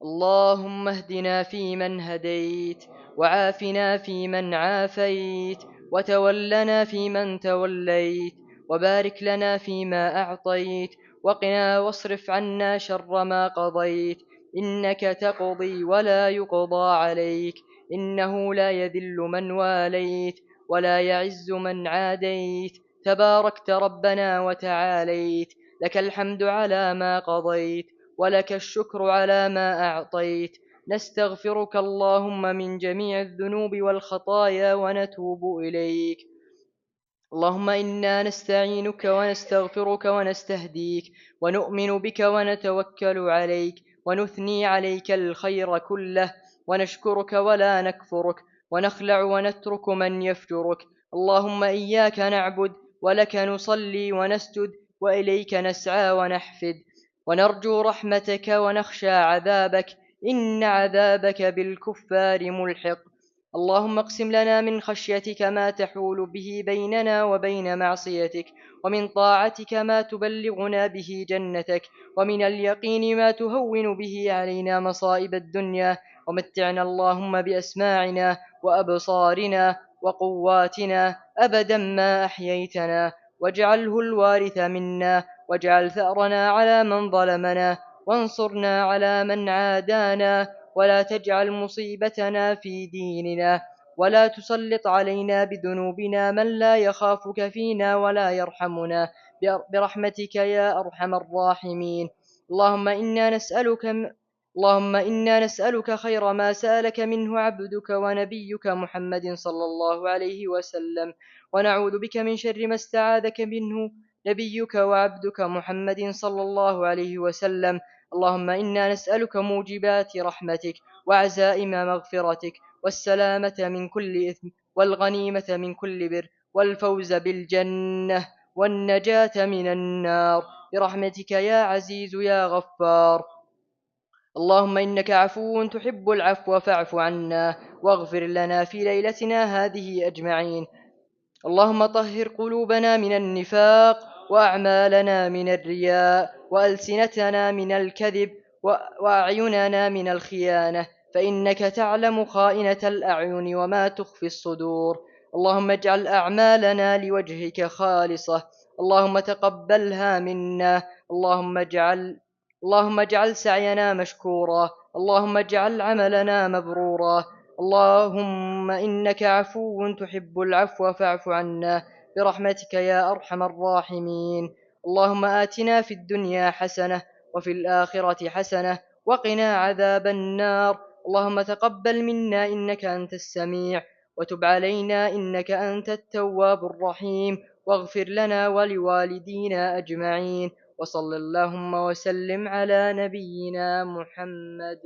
اللهم اهدنا فيمن هديت، وعافنا فيمن عافيت، وتولنا فيمن توليت، وبارك لنا فيما أعطيت، وقنا واصرف عنا شر ما قضيت. إنك تقضي ولا يقضى عليك، إنه لا يذل من واليت ولا يعز من عاديت. تباركت ربنا وتعاليت، لك الحمد على ما قضيت، ولك الشكر على ما أعطيت. نستغفرك اللهم من جميع الذنوب والخطايا ونتوب إليك. اللهم إنا نستعينك ونستغفرك ونستهديك، ونؤمن بك ونتوكل عليك، ونثني عليك الخير كله، ونشكرك ولا نكفرك، ونخلع ونترك من يفجرك. اللهم إياك نعبد، ولك نصلي ونسجد، وإليك نسعى ونحفد، ونرجو رحمتك ونخشى عذابك، إن عذابك بالكفار ملحق. اللهم اقسم لنا من خشيتك ما تحول به بيننا وبين معصيتك، ومن طاعتك ما تبلغنا به جنتك، ومن اليقين ما تهون به علينا مصائب الدنيا. ومتعنا اللهم بأسماعنا وأبصارنا وقواتنا أبدا ما أحييتنا، واجعله الوارث منا، واجعل ثأرنا على من ظلمنا، وانصرنا على من عادانا، ولا تجعل مصيبتنا في ديننا، ولا تسلط علينا بذنوبنا من لا يخافك فينا ولا يرحمنا، برحمتك يا أرحم الراحمين. اللهم إنا نسألك اللهم إنا نسألك خير ما سألك منه عبدك ونبيك محمد صلى الله عليه وسلم، ونعوذ بك من شر ما استعاذك منه نبيك وعبدك محمد صلى الله عليه وسلم. اللهم إنا نسألك موجبات رحمتك، وعزائم مغفرتك، والسلامة من كل إثم، والغنيمة من كل بر، والفوز بالجنة، والنجاة من النار، برحمتك يا عزيز يا غفار. اللهم إنك عفو تحب العفو فاعف عنا، واغفر لنا في ليلتنا هذه أجمعين. اللهم طهر قلوبنا من النفاق، وأعمالنا من الرياء، وألسنتنا من الكذب، وأعيننا من الخيانة، فإنك تعلم خائنة الأعين وما تخفي الصدور. اللهم اجعل أعمالنا لوجهك خالصة، اللهم تقبلها منا. اللهم اجعل سعينا مشكورا، اللهم اجعل عملنا مبرورا. اللهم إنك عفو تحب العفو فاعف عنا، برحمتك يا أرحم الراحمين. اللهم آتنا في الدنيا حسنة، وفي الآخرة حسنة، وقنا عذاب النار. اللهم تقبل منا إنك أنت السميع، وتب علينا إنك أنت التواب الرحيم، واغفر لنا ولوالدينا أجمعين. وصلى اللهم وسلم على نبينا محمد.